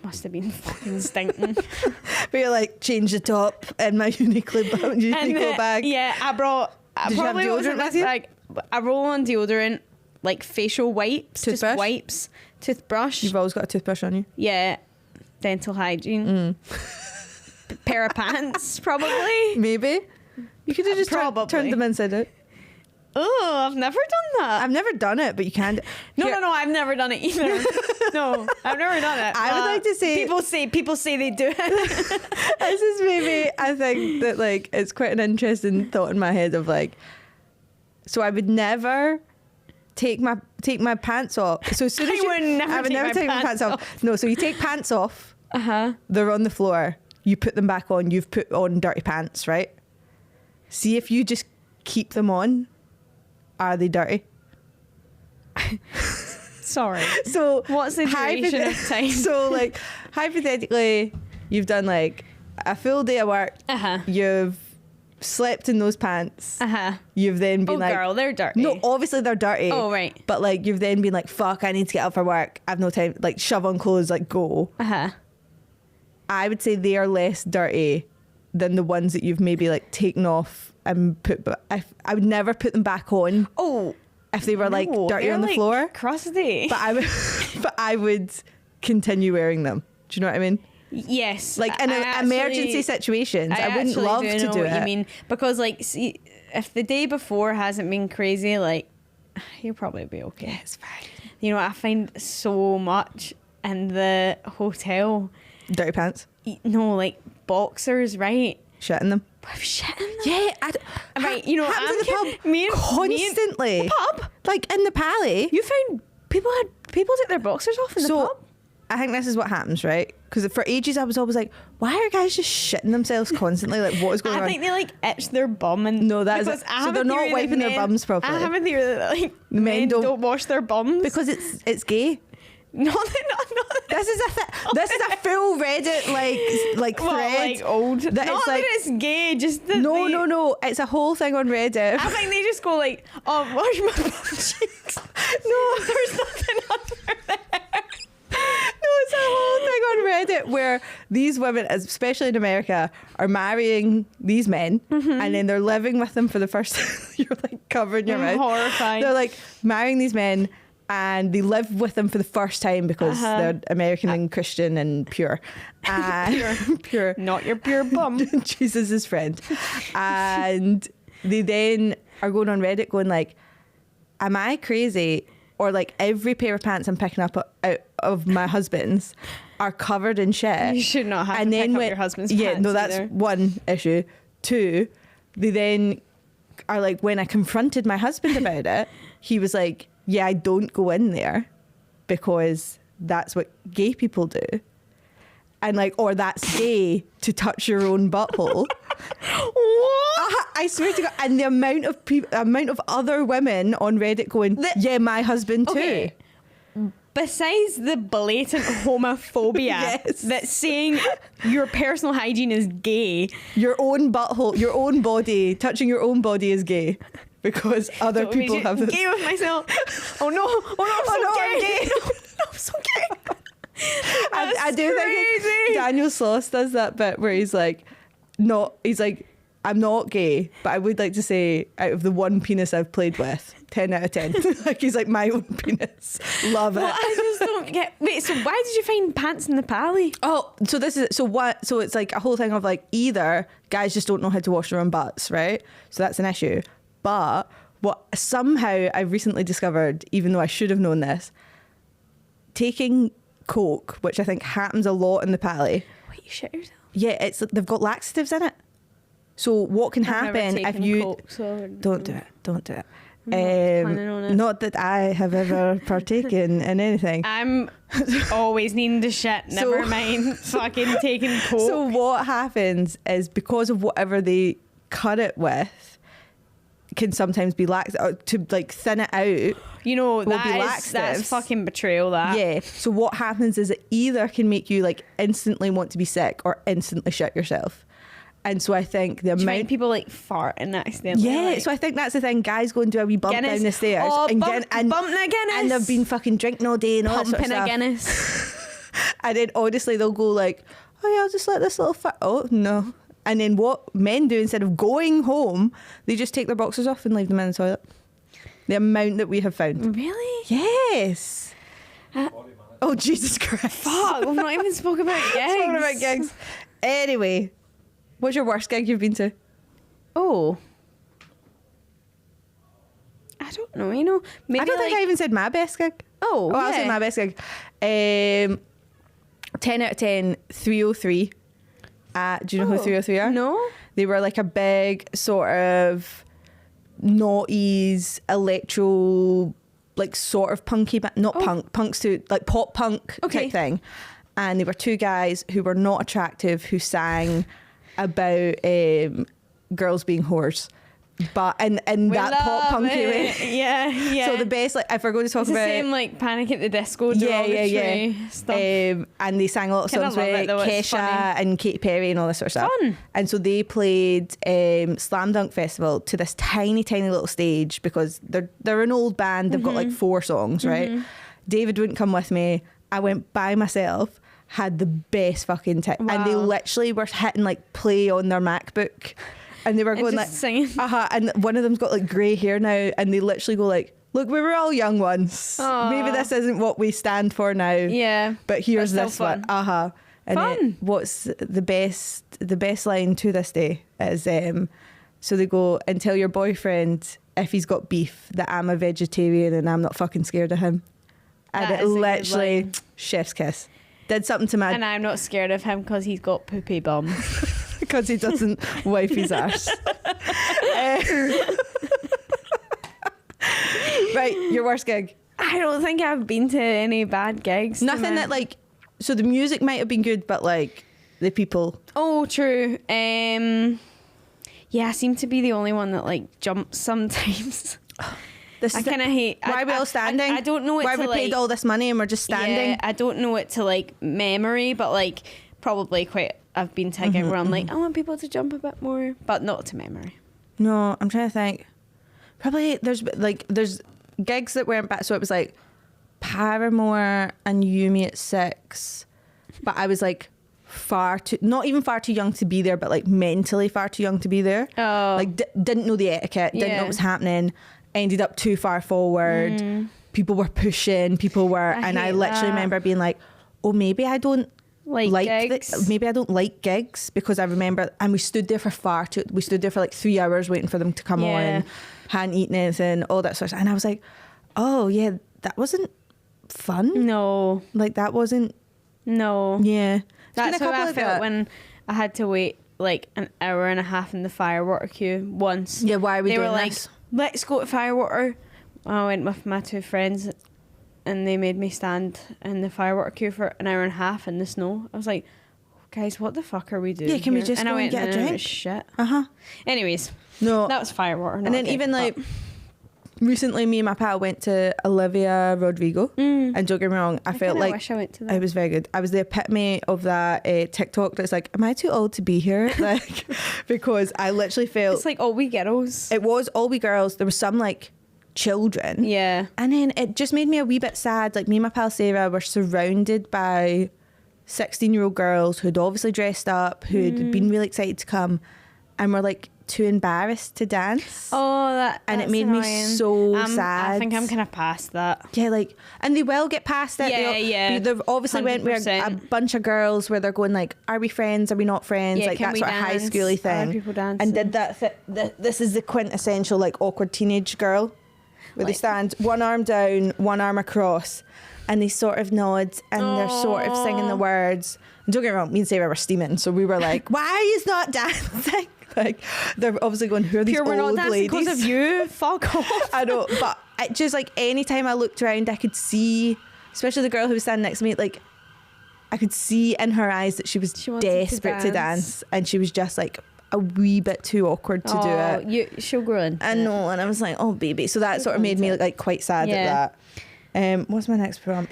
Must have been fucking stinking. But you're like, change the top in my Uniqlo bag. Yeah, I brought. I Did you have probably wasn't deodorant with you? Like, I roll on deodorant, like facial wipes, Toothbrush? just wipes, toothbrush. You've always got a toothbrush on you. Yeah, dental hygiene. Pair of pants, probably. Maybe. You could have just Probably. turned them inside out. Oh, I've never done that. I've never done it, but you can. No, I've never done it either. No, I've never done it. I would like to say people say they do it. this is maybe, I think that like it's quite an interesting thought in my head of like, so I would never take my pants off. So as soon as I would never take my pants off. No, so you take pants off. They're on the floor. You put them back on. You've put on dirty pants, right? See if you just keep them on. Are they dirty? Sorry. So what's the duration of time? So like hypothetically, you've done like a full day of work. You've slept in those pants. You've then been like, girl, they're dirty. No, obviously they're dirty. Oh, right. But like you've then been like, fuck, I need to get up for work. I've no time. Like shove on clothes, like go. I would say they are less dirty than the ones that you've maybe like taken off and put. But I would never put them back on. Oh, if they were like dirty on the floor, crusty. But I would continue wearing them. Do you know what I mean? Yes. Like in emergency situations, I wouldn't love to do it. You mean because like, see, if the day before hasn't been crazy, like you'll probably be okay. Yeah, it's fine. You know what I find so much in the hotel? Dirty pants. No, like boxers, right? Shitting them. Shitting them. Yeah, right. You know, happens in the pub constantly. The pub, like in the pally. You found people take their boxers off in the pub. I think this is what happens, right? Because for ages I was always like, why are guys just shitting themselves constantly? Like, what is going on? I think they like itch their bum and no, that is so they're not wiping their bums properly. I have a theory that like the men don't wash their bums because it's gay. No, they're not. This is a full Reddit like well, thread. Like old. That not it's like, that it's gay, just that no. It's a whole thing on Reddit. I think they just go like, oh, wash my bum cheeks. No, there's nothing under there. No, it's a whole thing on Reddit where these women, especially in America, are marrying these men and then they're living with them for the first you're like covering your mouth. Horrified. They're like marrying these men and they live with them for the first time because they're American and Christian and pure. Pure. Not your pure bum. Jesus' friend. And they then are going on Reddit going like, am I crazy? Or like every pair of pants I'm picking up out of my husband's are covered in shit. You should not have to pick up your husband's pants. Yeah, no, that's either. one issue. Two, they then are like, when I confronted my husband about it, he was like, yeah, I don't go in there because that's what gay people do. And like, or that's gay to touch your own butthole. What? I swear to God. And the amount of other women on Reddit going, yeah, my husband too. Okay. Besides the blatant homophobia yes. that's saying your personal hygiene is gay. Your own butthole, your own body, touching your own body is gay. Because other people have this. Gay with myself. Oh no! I'm gay. No, I'm so gay. I do think Daniel Sloss does that bit where he's like, I'm not gay, but I would like to say out of the one penis I've played with, 10 out of 10. Like he's like my own penis. Love it. Well, I just don't get. Wait, so why did you find pants in the pally? Oh, so it's like a whole thing of like either guys just don't know how to wash their own butts, right? So that's an issue. But what somehow I've recently discovered, even though I should have known this, taking Coke, which I think happens a lot in the pally. Wait, you shit yourself? Yeah, they've got laxatives in it. So what can happen if you Coke, so don't do it? Don't do it. Planning on it. Not that I have ever partaken in anything. I'm always needing to shit. Never mind fucking taking Coke. So what happens is because of whatever they cut it with can sometimes be to like thin it out. You know, that's fucking betrayal, that. Yeah. So what happens is it either can make you like instantly want to be sick or instantly shit yourself. And so I think the amount people like fart and accidentally. Yeah, like, so I think that's the thing. Guys go and do a wee bump Guinness. down the stairs and bumping a Guinness, and they've been fucking drinking all day and all that sort of pumping stuff. a Guinness. And then honestly, they'll go like, "Oh yeah, I'll just let this little oh no." And then what men do instead of going home, they just take their boxers off and leave them in the toilet. The amount that we have found. Really? Yes. Oh Jesus Christ! Fuck, we've not even spoken about gigs. Talking about gigs. Anyway. What's your worst gig you've been to? Oh. I don't know, you know. Maybe I don't think I even said my best gig. Oh, I'll say my best gig. 10 out of 10, 303. Do you know who 303 are? No. They were like a big sort of noughties, electro, like sort of punky, but not punks to like pop punk type thing. And they were two guys who were not attractive who sang about girls being whores. But in that pop punky way. Yeah, yeah. So the best, like, if we're going to talk it's about the same like Panic at the Disco derogatory stuff. And they sang a lot of songs with Kesha and Katy Perry and all this sort of stuff. Fun. And so they played Slam Dunk Festival to this tiny, tiny little stage because they're an old band. They've got like 4 songs, right? David wouldn't come with me. I went by myself, had the best fucking time. Wow. And they literally were hitting like play on their MacBook. And they were going like, singing. And one of them's got like grey hair now, and they literally go like, "Look, we were all young once. Aww. Maybe this isn't what we stand for now. Yeah, but here's but this one." And fun. What's the best line to this day is, so they go and tell your boyfriend if he's got beef that I'm a vegetarian and I'm not fucking scared of him. And That it is a good literally line. chef's kiss. Did something to my And I'm not scared of him because he's got poopy bum. because he doesn't wipe his arse. Right, your worst gig. I don't think I've been to any bad gigs. Nothing that like, so the music might have been good, but like the people. Oh, true. Yeah, I seem to be the only one that like jumps sometimes. I kind of hate. Why are we all standing? I don't know it why to we paid like, all this money and we're just standing. Yeah, I don't know it to like memory, but like probably quite. I've been to a gig where I'm like, I want people to jump a bit more, but not to memory. No, I'm trying to think. Probably there's gigs that weren't bad. So it was like Paramore and Yumi at 6, but I was like not even far too young to be there, but like mentally far too young to be there. Oh, Like didn't know the etiquette, didn't know what was happening. Ended up too far forward. People were pushing. I literally remember being like, oh, maybe I don't like gigs. maybe I don't like gigs, because I remember, and we stood there for like 3 hours waiting for them to come on, hadn't eaten anything, all that sort of stuff. And I was like, oh yeah, that wasn't fun. No, Like that wasn't. no. Yeah, That's how I felt when I had to wait like an hour and a half in the firewater queue once. Yeah, why are we They doing were like, this? let's go to firewater. I went with my 2 friends and they made me stand in the firewater queue for an hour and a half in the snow. I was like, guys, what the fuck are we doing? Yeah, can we here? just and go I and went, get a "No, drink?" it's shit. Anyways, No, that was firewater. and then even like recently, me and my pal went to Olivia Rodrigo, and don't get me wrong, I felt like wish I went to that. it was very good. I was the epitome of that TikTok that's like, am I too old to be here? Like, because I literally felt It's like all we girls. it was all we girls. There was some like children, Yeah. and then it just made me a wee bit sad. Like, me and my pal Sarah were surrounded by 16-year-old girls who'd obviously dressed up, who'd been really excited to come, and were like too embarrassed to dance. Oh, and it that's made annoying. me so sad. I think I'm kind of past that. Yeah, like, and they will get past it. Yeah. They've obviously went with a 100%. bunch of girls where they're going like, are we friends? Are we not friends? Yeah, like can that we sort of high dance? schooly Are thing. people dancing? And did that. This is the quintessential like awkward teenage girl, where they Like- stand one arm down, one arm across, and they sort of nod and they're sort of singing the words. And don't get me wrong, me and Sarah were steaming, so we were like, why are you not dancing? Like, they're obviously going, who are these Pure, we're not old dancing ladies? because of you. Fuck off. I know, but it just like anytime I looked around, I could see, especially the girl who was standing next to me, like I could see in her eyes that she was She wanted to desperate to dance. dance, and she was just like a wee bit too awkward to do it. She'll grow into I it. know, and I was like, oh baby. So that sort of made me like quite sad Yeah. at that. What's my next prompt?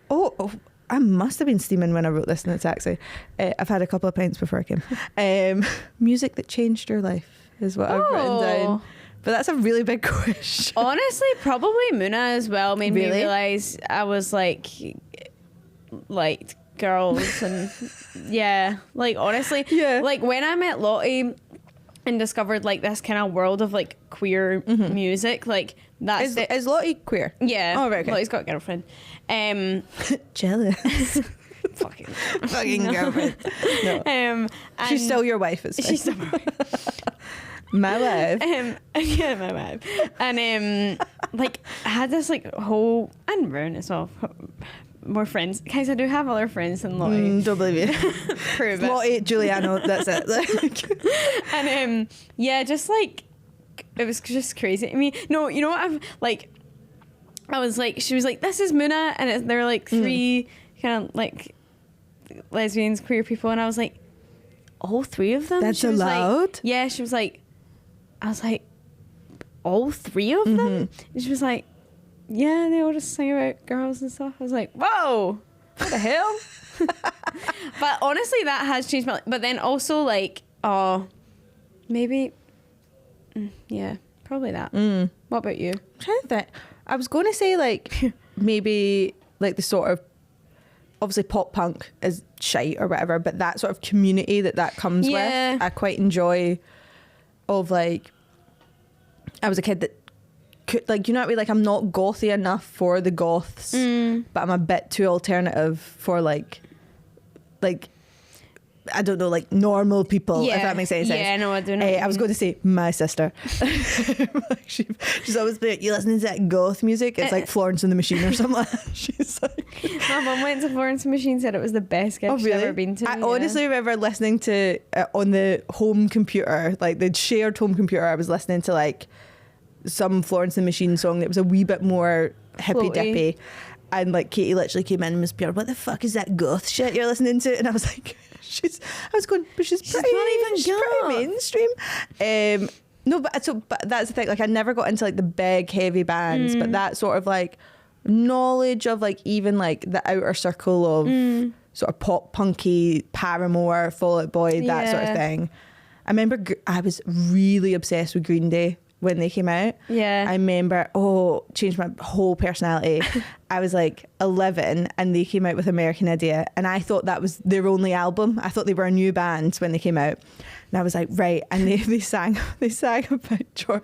Oh, I must have been steaming when I wrote this in the taxi. I've had a couple of pints before I came. Music that changed your life is what I've written down. But that's a really big question. Honestly, probably Muna as well made me Really? realise I was like girls and yeah, like honestly, Yeah. like when I met Lottie and discovered like this kind of world of like queer music, like that's Is Lottie queer? yeah. Oh, right, okay. Lottie's got a girlfriend. Jealous. Fucking Fucking girlfriend. No. and She's still your wife. It's fine. she's still my wife. My wife. Yeah, my wife. And like I had this like whole, and Rowan as well, more friends. Guys, I do have other friends than Lottie. Don't believe you. Prove it. Lottie, Giuliano, that's it. And yeah, just like it was just crazy. I mean, no, you know what? I was like, she was like, this is Muna, and there were like three kind of like lesbians, queer people, and I was like, all three of them? That's she was allowed? Like, yeah, she was like, I was like, all three of them? And she was like, yeah, they all just sing about girls and stuff. I was like, whoa, what the hell? But honestly, that has changed my life. But then also like, maybe, yeah, probably that. What about you? I'm trying to think. I was going to say like maybe like the sort of, obviously pop punk is shite or whatever, but that sort of community that comes with, I quite enjoy. Of like, I was a kid that could, like, you know what I mean? Like, I'm not gothy enough for the goths, but I'm a bit too alternative for like I don't know, like normal people, if that makes any sense. Yeah, no, I don't know. I was going to say my sister. She's always like, you listening to that goth music? It's like Florence and the Machine or something. She's like, my mum went to Florence and the Machine, said it was the best gig she's ever been to. I honestly remember listening to on the home computer, like the shared home computer, I was listening to like some Florence and the Machine song that was a wee bit more hippy dippy. And like Katie literally came in and was pure, what the fuck is that goth shit you're listening to? And I was like, I was going, but she's pretty, not even she's pretty mainstream. No, but that's the thing. Like, I never got into like the big heavy bands, but that sort of like knowledge of like even like the outer circle of sort of pop punky Paramore, Fall Out Boy, that sort of thing. I remember I was really obsessed with Green Day when they came out. Yeah. I remember, changed my whole personality. I was like 11 and they came out with American Idiot, and I thought that was their only album. I thought they were a new band when they came out. And I was like, right. And they sang about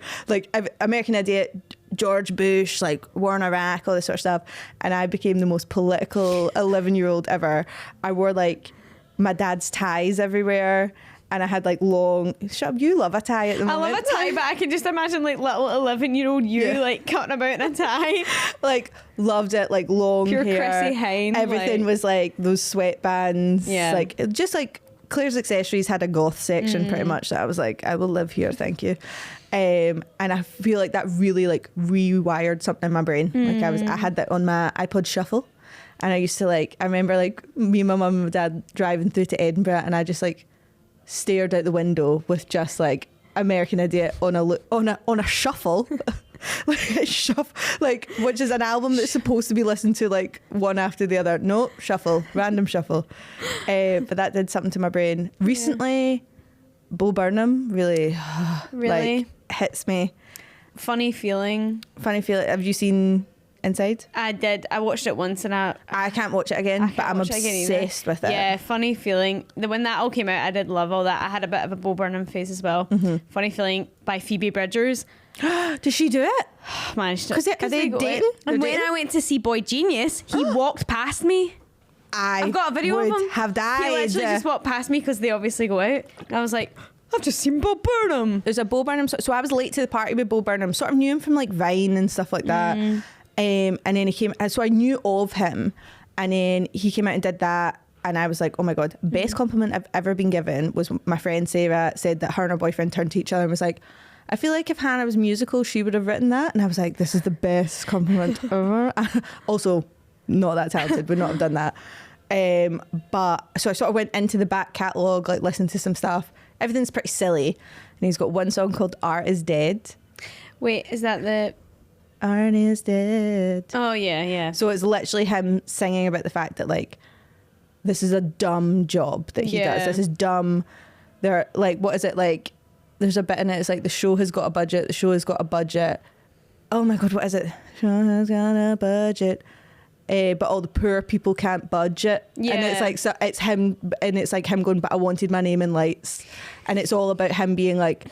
American Idiot, George Bush, like war in Iraq, all this sort of stuff. And I became the most political 11-year-old ever. I wore like my dad's ties everywhere. And I had like long, shut up, you love a tie at the moment. I love a tie, but I can just imagine like little 11-year-old you like cutting about in a tie. Like loved it, like long pure hair. Chrissy Hine. Everything was like those sweatbands. Yeah. Like just like Claire's Accessories had a goth section pretty much that I was like, I will live here, thank you. And I feel like that really like rewired something in my brain. Like I had that on my iPod Shuffle. And I used to like, I remember like me and my mum and my dad driving through to Edinburgh, and I just like stared out the window with just like American Idiot on a shuffle. Like which is an album that's supposed to be listened to like one after the other. No, shuffle, random shuffle. But that did something to my brain. Recently, Bo Burnham really like hits me. Funny feeling. Have you seen Inside? I did. I watched it once and I can't watch it again, but I'm obsessed with it. Yeah, Funny Feeling. When that all came out, I did love all that. I had a bit of a Bo Burnham phase as well. Funny Feeling by Phoebe Bridgers. Does she do it? Managed to. Because are they dating? And when I went to see Boy Genius, he walked past me. I've got a video of him. Have died. He literally just walked past me because they obviously go out. And I was like, I've just seen Bo Burnham. There's a Bo Burnham. So I was late to the party with Bo Burnham. Sort of knew him from like Vine and stuff like that. And then he came, so I knew of him, and then he came out and did that, and I was like, oh my god, best compliment I've ever been given was my friend Sarah said that her and her boyfriend turned to each other and was like, I feel like if Hannah was musical, she would have written that. And I was like, this is the best compliment ever. Also, not that talented, would not have done that. But so I sort of went into the back catalogue, like listened to some stuff. Everything's pretty silly, and he's got one song called Art is Dead. Wait, is that the Art is Dead? Oh yeah. So it's literally him singing about the fact that like this is a dumb job that he does. This is dumb. They're like, what is it like? There's a bit in it. It's like the show has got a budget. The show has got a budget. Oh my god, what is it? Show has got a budget. But all the poor people can't budget. Yeah. And it's like, so it's him, and it's like him going, but I wanted my name in lights. And it's all about him being like,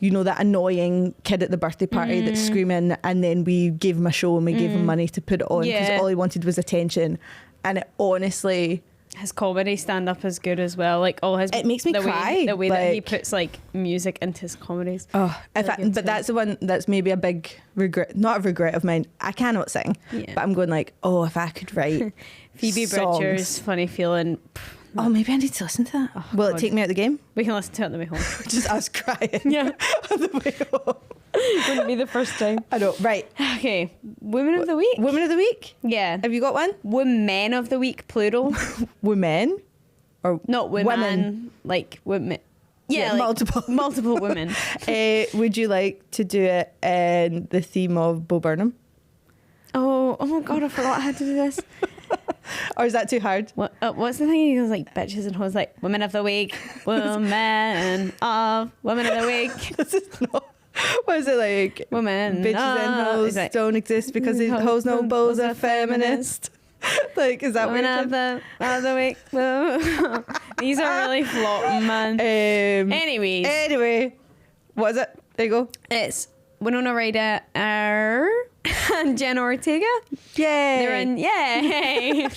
you know, that annoying kid at the birthday party that's screaming, and then we gave him a show and we gave him money to put it on because all he wanted was attention. And it honestly his comedy stand up is good as well. Like all his, It makes me cry, the way that he like- puts like music into his comedies. Oh, but that's the one that's maybe a big regret, not a regret of mine. I cannot sing, Yeah. but I'm going like, oh, if I could write Phoebe songs. Bridgers, Funny Feeling. Oh, maybe I need to listen to that. Will God. it take me out of the game? We can listen to it on the way home. Just us crying Yeah, on the way home. wouldn't be the first time. I know. Right. Okay, Women of the Week. Women of the week. Yeah, Have you got one? Women of the Week, plural. Women or Not women, like women. Yeah, like multiple. multiple women. Would you like to do it in the theme of Bo Burnham, Oh my God, I forgot how to do this. or is that too hard? What's the thing? He goes like bitches and hoes, like Women of the Week, Women of Women of the Week, This is not. What is it like? Women. Bitches and hoes It's like, don't exist because hoes no bows are feminist. Like, is that what Women you're of the Week. These are really floating, man. Anyways, Anyway, what is it? There you go. it's Winona Ryder and Jenna Ortega. Yay. They're in, yay.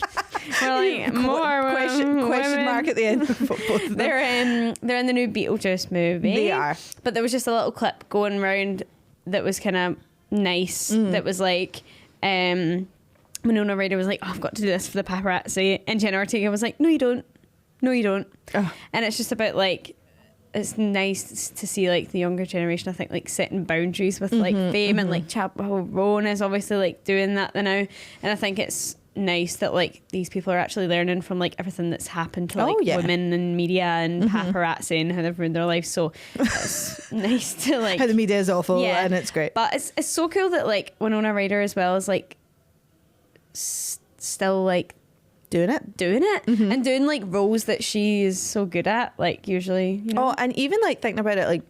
We're like, more question women. mark at the end. For both of them. They're in the new Beetlejuice movie. They are. But there was just a little clip going round that was kind of nice. That was like, Winona Ryder was like, oh, I've got to do this for the paparazzi. And Jenna Ortega was like, no, you don't. No, you don't. Oh. And it's just about like, it's nice to see like the younger generation, I think, like setting boundaries with like fame and like Chapel Roan is obviously like doing that now. And I think it's nice that like these people are actually learning from like everything that's happened to like women and media and paparazzi and how they've ruined their lives. So it's nice to like How the media is awful, Yeah. and it's great. But it's so cool that like Winona Ryder as well is like still like Doing it. and doing like roles that she is so good at, like usually, you know. Oh, and even like thinking about it, like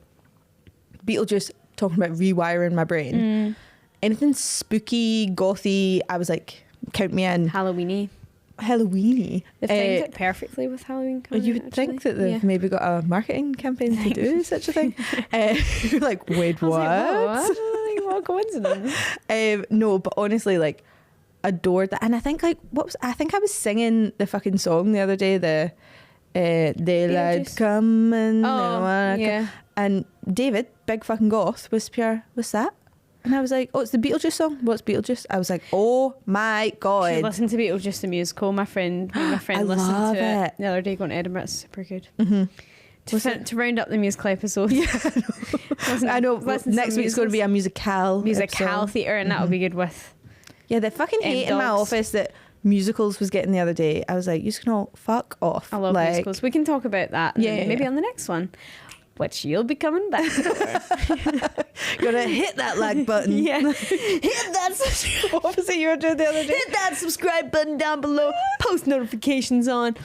Beetlejuice, talking about rewiring my brain. Anything spooky, gothy, I was like, count me in. Halloweeny. Halloweeny. They've timed it perfectly with Halloween coming You out, would think actually. that they've maybe got a marketing campaign to do such a thing. You're like, wait, I was what? like, what? What coincidence. No, but honestly, like, adored that. And I think like I think I was singing the fucking song the other day, the daylight Beetlejuice. coming. Oh, yeah. And David, big fucking goth, was pure, what's that? And I was like, oh, it's the Beetlejuice song. What's Beetlejuice? I was like, oh my Should god. listen to Beetlejuice the musical. My friend I listened love to it it. the other day going to Edinburgh. It's super good. Mm-hmm. To round up the musical episode. I know. Next week's going to be a musical episode. theatre, and that'll be good with. Yeah, the fucking hate in my dogs. office that musicals was getting the other day. I was like, you can all fuck off. I love like, musicals. We can talk about that. Yeah, Maybe yeah. on the next one, which you'll be coming back for. Gotta hit that like button. Yeah. Hit that What was it you were doing the other day? Hit that subscribe button down below. Post notifications on.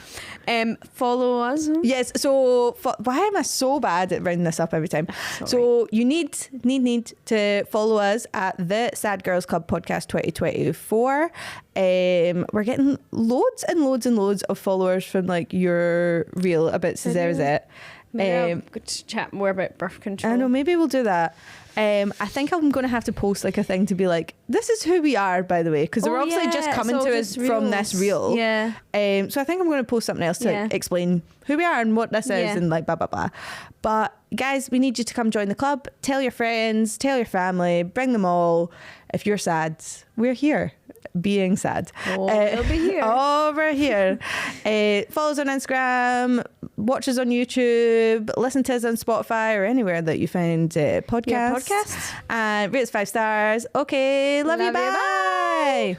Follow us. Yes. So why am I so bad at rounding this up every time? Sorry. So you need to follow us at the Sad Girls Club Podcast 2024. We're getting loads and loads and loads of followers from like your reel about Cesare. Maybe I'll go to chat more about birth control. I know, maybe we'll do that. I think I'm going to have to post like a thing to be like, this is who we are, by the way, because they're obviously just coming to us from this reel. Yeah. So I think I'm going to post something else to explain who we are and what this is and like blah, blah, blah. But guys, we need you to come join the club. Tell your friends, tell your family, bring them all. If you're sad, we're here. Being sad. Oh, we'll be here. Over here. Follow us on Instagram, watch us on YouTube, listen to us on Spotify or anywhere that you find podcasts. Yeah, podcasts. And rate us 5 stars. Okay, love you. Love you, Bye.